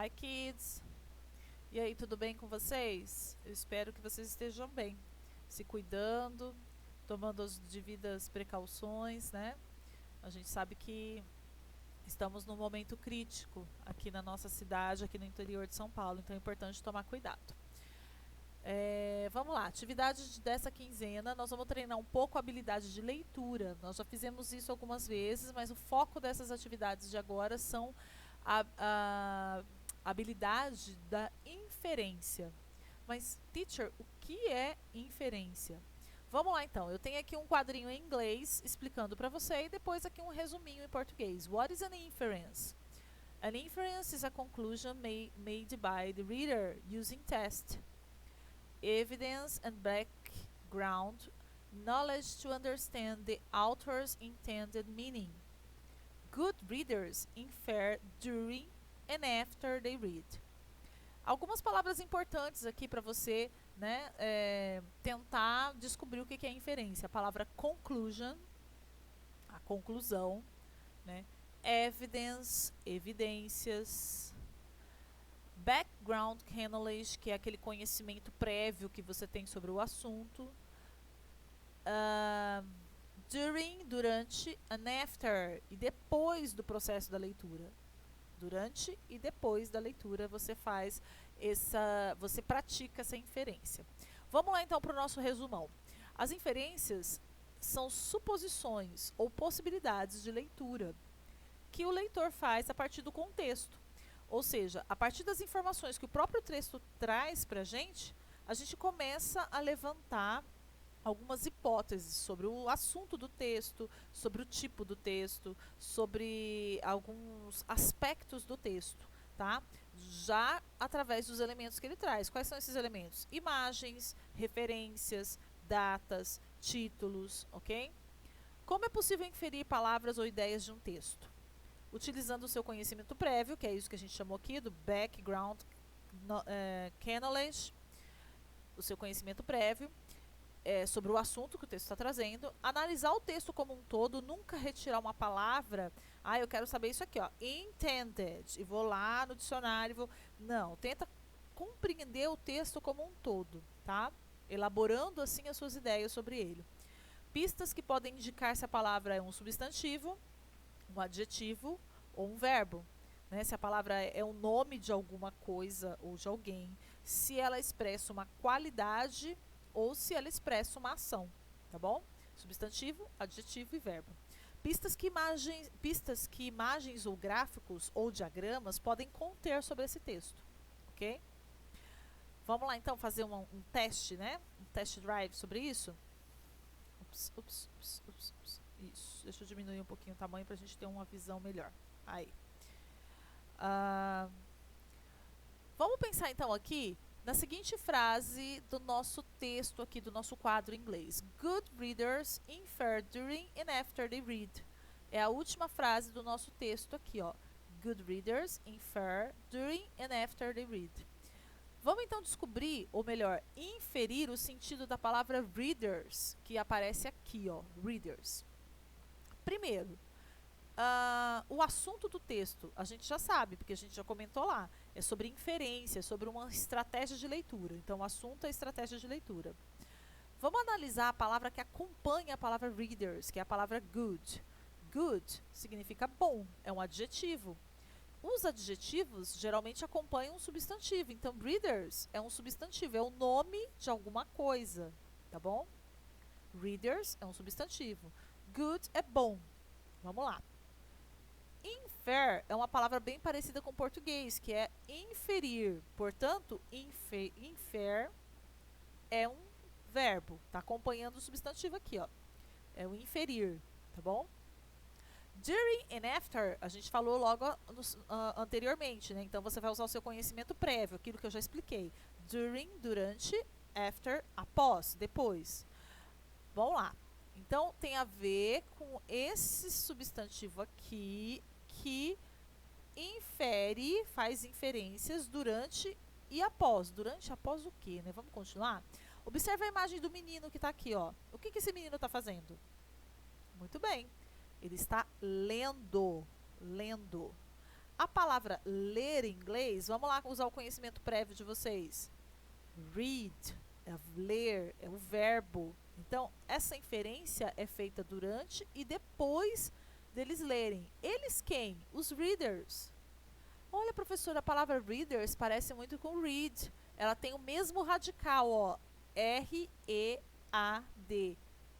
Hi kids! E aí, tudo bem com vocês? Eu espero que vocês estejam bem, se cuidando, tomando as devidas precauções, né? A gente sabe que estamos num momento crítico aqui na nossa cidade, aqui no interior de São Paulo, então é importante tomar cuidado. Vamos lá, atividade dessa quinzena, nós vamos treinar um pouco a habilidade de leitura. Nós já fizemos isso algumas vezes, mas o foco dessas atividades de agora são a habilidade da inferência. Mas, teacher, o que é inferência? Vamos lá então, eu tenho aqui um quadrinho em inglês explicando para você e depois aqui um resuminho em português. What is an inference? An inference is a conclusion made by the reader using test, evidence and background knowledge to understand the author's intended meaning. Good readers infer during and after they read. Algumas palavras importantes aqui para você, né, tentar descobrir o que é inferência. A palavra conclusion, a conclusão, né, evidence, evidências, background knowledge, que é aquele conhecimento prévio que você tem sobre o assunto, during, durante, and after, e depois do processo da leitura. Durante e depois da leitura você você pratica essa inferência. Vamos lá então para o nosso resumão. As inferências são suposições ou possibilidades de leitura que o leitor faz a partir do contexto. Ou seja, a partir das informações que o próprio texto traz para a gente começa a levantar algumas hipóteses sobre o assunto do texto, sobre o tipo do texto, sobre alguns aspectos do texto, tá? Já através dos elementos que ele traz. Quais são esses elementos? Imagens, referências, datas, títulos, ok? Como é possível inferir palavras ou ideias de um texto? Utilizando o seu conhecimento prévio, que é isso que a gente chamou aqui do background knowledge, o seu conhecimento prévio, sobre o assunto que o texto está trazendo, analisar o texto como um todo, nunca retirar uma palavra. Eu quero saber isso aqui, ó, intended, e vou lá no dicionário, não, tenta compreender o texto como um todo, tá? Elaborando assim as suas ideias sobre ele. Pistas que podem indicar se a palavra é um substantivo, um adjetivo ou um verbo, né? Se a palavra é o nome de alguma coisa ou de alguém, se ela expressa uma qualidade ou se ela expressa uma ação, tá bom? Substantivo, adjetivo e verbo. Pistas que imagens ou gráficos ou diagramas podem conter sobre esse texto, ok? Vamos lá então fazer um teste, né? Um test drive sobre isso. Ups. Isso, deixa eu diminuir um pouquinho o tamanho para a gente ter uma visão melhor. Aí. Vamos pensar então aqui na seguinte frase do nosso texto aqui, do nosso quadro em inglês. Good readers infer during and after they read. É a última frase do nosso texto aqui, ó. Good readers infer during and after they read. Vamos então descobrir, ou melhor, inferir o sentido da palavra readers, que aparece aqui, ó, readers. Primeiro, o assunto do texto, a gente já sabe, porque a gente já comentou lá, é sobre inferência, sobre uma estratégia de leitura. Então, o assunto é estratégia de leitura. Vamos analisar a palavra que acompanha a palavra readers, que é a palavra good. Good significa bom, é um adjetivo. Os adjetivos geralmente acompanham um substantivo, então readers é um substantivo, é o nome de alguma coisa, tá bom? Readers é um substantivo. Good é bom. Vamos lá. Infer é uma palavra bem parecida com o português, que é inferir. Portanto, infer é um verbo. Está acompanhando o substantivo aqui, ó. É o inferir, tá bom? During and after, a gente falou logo anteriormente, né? Então, você vai usar o seu conhecimento prévio, aquilo que eu já expliquei. During, durante, after, após, depois. Vamos lá. Então, tem a ver com esse substantivo aqui que infere, faz inferências durante e após. Durante e após o quê, né? Vamos continuar? Observe a imagem do menino que está aqui, ó. O que esse menino está fazendo? Muito bem. Ele está lendo. A palavra ler em inglês, vamos lá usar o conhecimento prévio de vocês. Read, é ler, é o verbo. Então, essa inferência é feita durante e depois deles lerem. Eles quem? Os readers. Olha, professora, a palavra readers parece muito com read. Ela tem o mesmo radical, ó. R-E-A-D.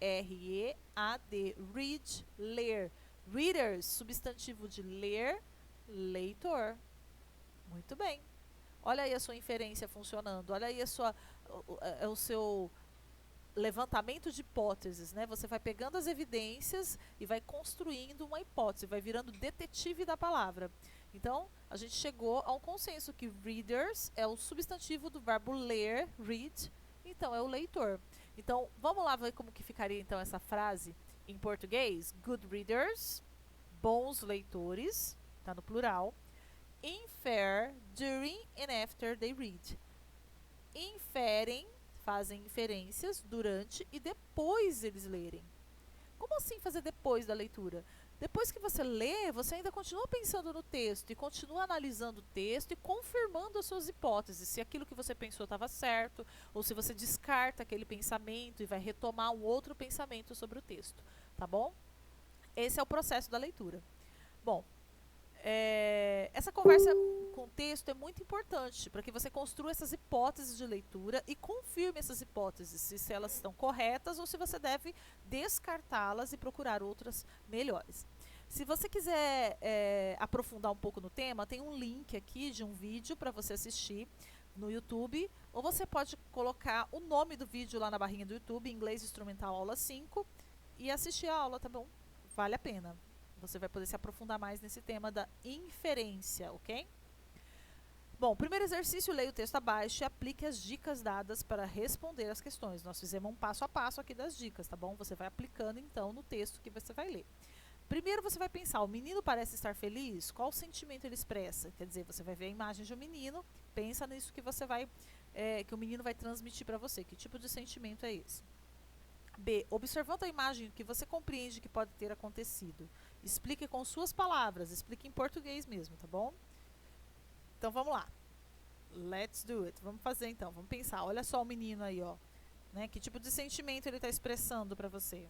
R-E-A-D. Read, ler. Readers, substantivo de ler, leitor. Muito bem. Olha aí a sua inferência funcionando. Olha aí o seu levantamento de hipóteses, né? Você vai pegando as evidências e vai construindo uma hipótese, vai virando detetive da palavra. Então, a gente chegou a um consenso que readers é o substantivo do verbo ler, read, então é o leitor. Então, vamos lá ver como que ficaria então essa frase em português. Good readers, bons leitores, tá no plural. Infer during and after they read. Inferem, fazem inferências durante e depois eles lerem. Como assim fazer depois da leitura? Depois que você lê, você ainda continua pensando no texto e continua analisando o texto e confirmando as suas hipóteses, se aquilo que você pensou estava certo, ou se você descarta aquele pensamento e vai retomar um outro pensamento sobre o texto, tá bom? Esse é o processo da leitura. Bom, essa conversa com o texto é muito importante para que você construa essas hipóteses de leitura e confirme essas hipóteses, se elas estão corretas ou se você deve descartá-las e procurar outras melhores. Se você quiser aprofundar um pouco no tema, tem um link aqui de um vídeo para você assistir no YouTube, ou você pode colocar o nome do vídeo lá na barrinha do YouTube, Inglês Instrumental Aula 5, e assistir a aula, tá bom? Vale a pena. Você vai poder se aprofundar mais nesse tema da inferência, ok? Bom, primeiro exercício, leia o texto abaixo e aplique as dicas dadas para responder as questões. Nós fizemos um passo a passo aqui das dicas, tá bom? Você vai aplicando, então, no texto que você vai ler. Primeiro você vai pensar, o menino parece estar feliz? Qual sentimento ele expressa? Quer dizer, você vai ver a imagem de um menino, pensa nisso que você vai, que o menino vai transmitir para você. Que tipo de sentimento é esse? B. Observando a imagem que você compreende que pode ter acontecido. Explique com suas palavras, explique em português mesmo, tá bom? Então vamos lá. Let's do it. Vamos fazer então, vamos pensar. Olha só o menino aí, ó. Né? Que tipo de sentimento ele está expressando para você,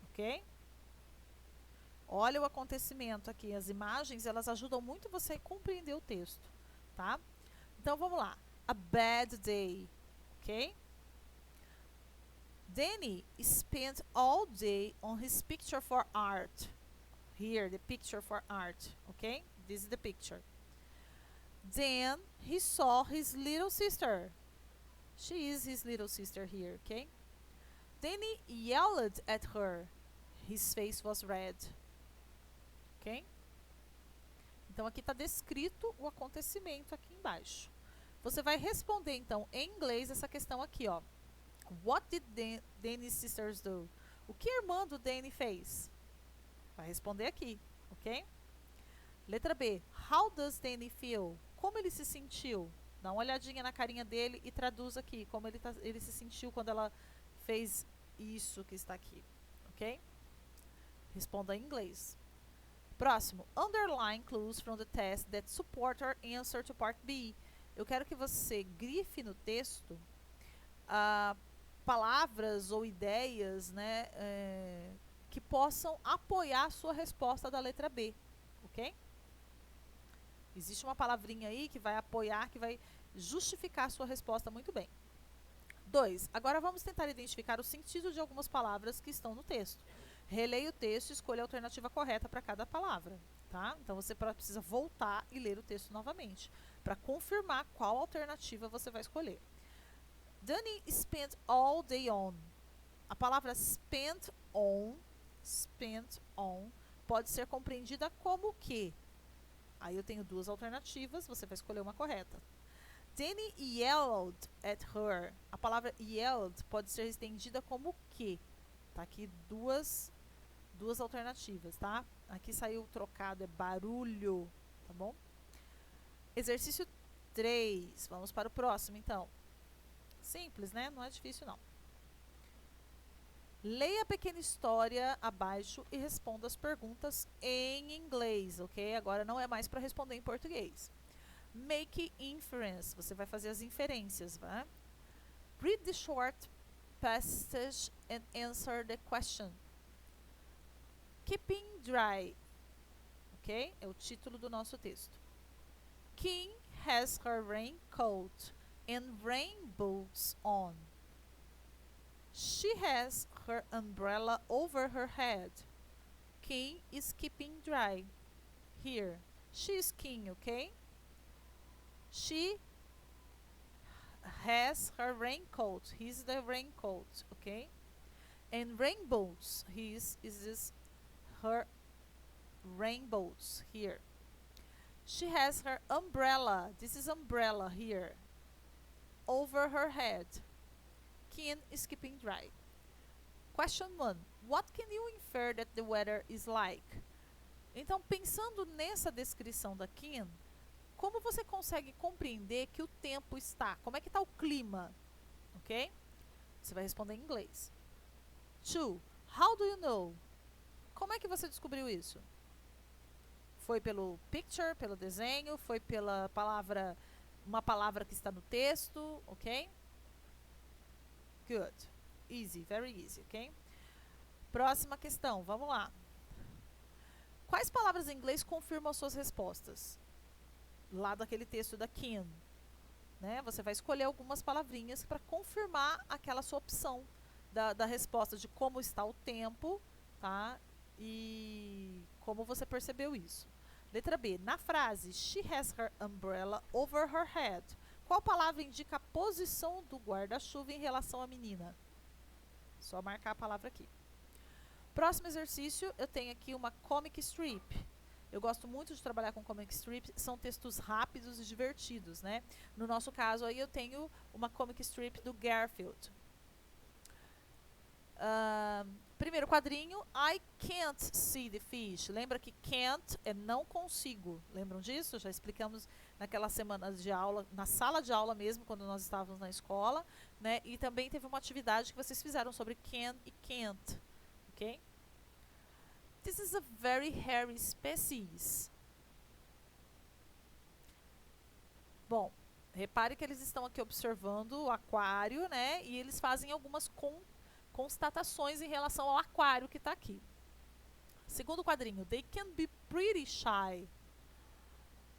ok? Olha o acontecimento aqui. As imagens, elas ajudam muito você a compreender o texto, tá? Então vamos lá. A bad day, ok? Danny spent all day on his picture for art. Here, the picture for art, okay? This is the picture. Then he saw his little sister. She is his little sister here, okay? Danny yelled at her. His face was red. Ok? Então, aqui está descrito o acontecimento aqui embaixo. Você vai responder, então, em inglês essa questão aqui, ó. What did Danny's sisters do? O que a irmã do Danny fez? Vai responder aqui, ok? Letra B. How does Danny feel? Como ele se sentiu? Dá uma olhadinha na carinha dele e traduz aqui como ele se sentiu quando ela fez isso que está aqui, ok? Responda em inglês. Próximo. Underline clues from the test that support our answer to part B. Eu quero que você grife no texto palavras ou ideias, né, que possam apoiar a sua resposta da letra B, ok? Existe uma palavrinha aí que vai apoiar, que vai justificar a sua resposta muito bem. 2. Agora vamos tentar identificar o sentido de algumas palavras que estão no texto. Releia o texto e escolha a alternativa correta para cada palavra, tá? Então você precisa voltar e ler o texto novamente para confirmar qual alternativa você vai escolher. Danny spent all day on. A palavra spent on pode ser compreendida como o quê? Aí eu tenho duas alternativas, você vai escolher uma correta. Danny yelled at her. A palavra yelled pode ser estendida como o quê? Tá aqui duas alternativas, tá? Aqui saiu trocado, é barulho, tá bom? Exercício 3. Vamos para o próximo, então. Simples, né? Não é difícil, não. Leia a pequena história abaixo e responda as perguntas em inglês, ok? Agora não é mais para responder em português. Make inference, você vai fazer as inferências, vai? Read the short passage and answer the question. Keeping dry, ok? É o título do nosso texto. Kim has her raincoat and rain boots on. She has her umbrella over her head. Kim is keeping dry. Here, she is Kim, okay? She has her raincoat. He's the raincoat, okay? And rainbows. Is her rainbows here. She has her umbrella. This is umbrella here. Over her head. Kim is keeping dry. Question 1. What can you infer that the weather is like? Então, pensando nessa descrição da Kim, como você consegue compreender que o tempo está? Como é que está o clima? Ok? Você vai responder em inglês. 2. How do you know? Como é que você descobriu isso? Foi pelo picture, pelo desenho? Foi pela palavra, uma palavra que está no texto? Ok? Good. Easy, very easy, ok? Próxima questão, vamos lá. Quais palavras em inglês confirmam suas respostas? Lá daquele texto da Kim, né? Você vai escolher algumas palavrinhas para confirmar aquela sua opção da resposta de como está o tempo, tá? E como você percebeu isso. Letra B. Na frase She has her umbrella over her head. Qual palavra indica a posição do guarda-chuva em relação à menina? Só marcar a palavra aqui. Próximo exercício, eu tenho aqui uma comic strip. Eu gosto muito de trabalhar com comic strip, são textos rápidos e divertidos, né? No nosso caso aí eu tenho uma comic strip do Garfield. Primeiro quadrinho, I can't see the fish. Lembra que can't é não consigo. Lembram disso? Já explicamos naquela semana de aula, na sala de aula mesmo, quando nós estávamos na escola, né? E também teve uma atividade que vocês fizeram sobre can e can't, ok? This is a very hairy species. Bom, repare que eles estão aqui observando o aquário, né? E eles fazem algumas constatações em relação ao aquário que está aqui. Segundo quadrinho, they can be pretty shy.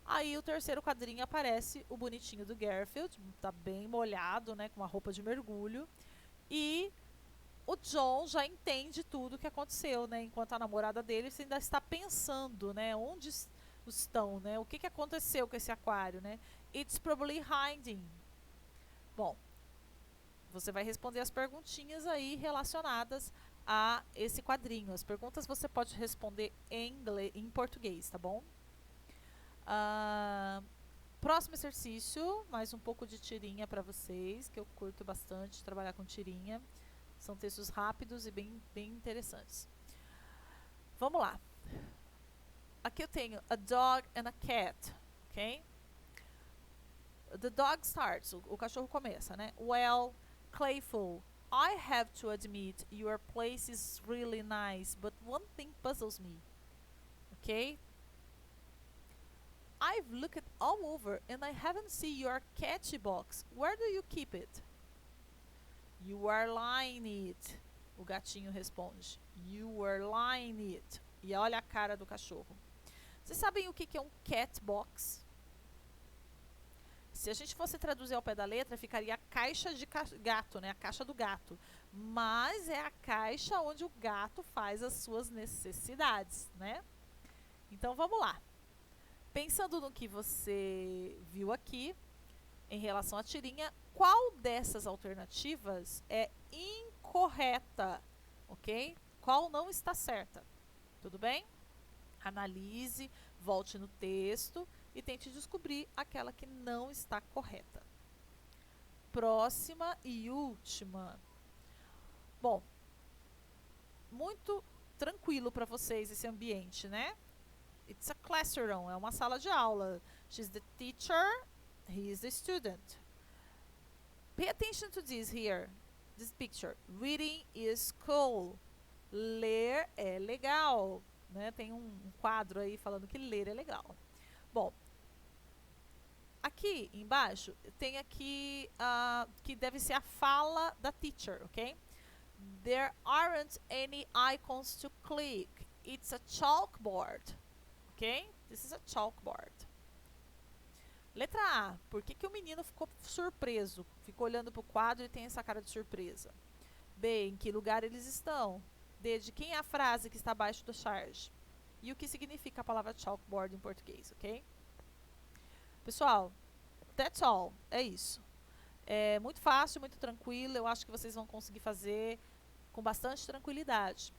Aí o terceiro quadrinho aparece o bonitinho do Garfield, tá bem molhado, né, com uma roupa de mergulho. E o John já entende tudo o que aconteceu, né, enquanto a namorada dele ainda está pensando, né, onde estão, né, o que aconteceu com esse aquário, né. It's probably hiding. Bom, você vai responder as perguntinhas aí relacionadas a esse quadrinho. As perguntas você pode responder em português, tá bom? Próximo exercício, mais um pouco de tirinha para vocês, que eu curto bastante trabalhar com tirinha. São textos rápidos e bem interessantes. Vamos lá. Aqui eu tenho a dog and a cat, ok? The dog starts, o cachorro começa, né? Well, Clayful, I have to admit your place is really nice, but one thing puzzles me. Okay? I've looked all over and I haven't seen your catchy box. Where do you keep it? You are lying it. O gatinho responde. You are lying it. E olha a cara do cachorro. Vocês sabem o que é um cat box? Se a gente fosse traduzir ao pé da letra, ficaria a caixa de gato, né? A caixa do gato. Mas é a caixa onde o gato faz as suas necessidades, né? Então vamos lá. Pensando no que você viu aqui, em relação à tirinha, qual dessas alternativas é incorreta, ok? Qual não está certa? Tudo bem? Analise, volte no texto e tente descobrir aquela que não está correta. Próxima e última. Bom, muito tranquilo para vocês esse ambiente, né? It's a classroom, é uma sala de aula. She's the teacher, he is the student. Pay attention to this here. this picture. Reading is cool. Ler é legal. Né? Tem um quadro aí falando que ler é legal. Bom, aqui embaixo tem aqui que deve ser a fala da teacher, ok? There aren't any icons to click. It's a chalkboard. Ok? This is a chalkboard. Letra A. Por que o menino ficou surpreso? Ficou olhando para o quadro e tem essa cara de surpresa. B. Em que lugar eles estão? D. De quem é a frase que está abaixo da charge? E o que significa a palavra chalkboard em português, ok? Pessoal, that's all. É isso. É muito fácil, muito tranquilo. Eu acho que vocês vão conseguir fazer com bastante tranquilidade.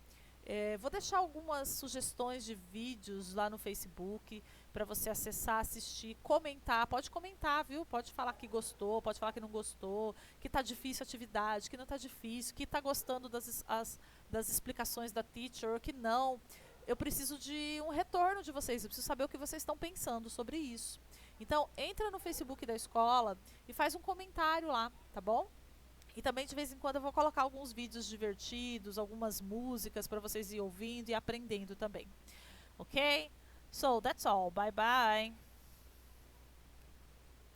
Vou deixar algumas sugestões de vídeos lá no Facebook para você acessar, assistir, comentar. Pode comentar, viu? Pode falar que gostou, pode falar que não gostou, que tá difícil a atividade, que não tá difícil, que tá gostando das explicações da teacher, que não. Eu preciso de um retorno de vocês, eu preciso saber o que vocês estão pensando sobre isso. Então, entra no Facebook da escola e faz um comentário lá, tá bom? E também de vez em quando eu vou colocar alguns vídeos divertidos, algumas músicas para vocês ir ouvindo e aprendendo também. Ok? So, that's all. Bye bye.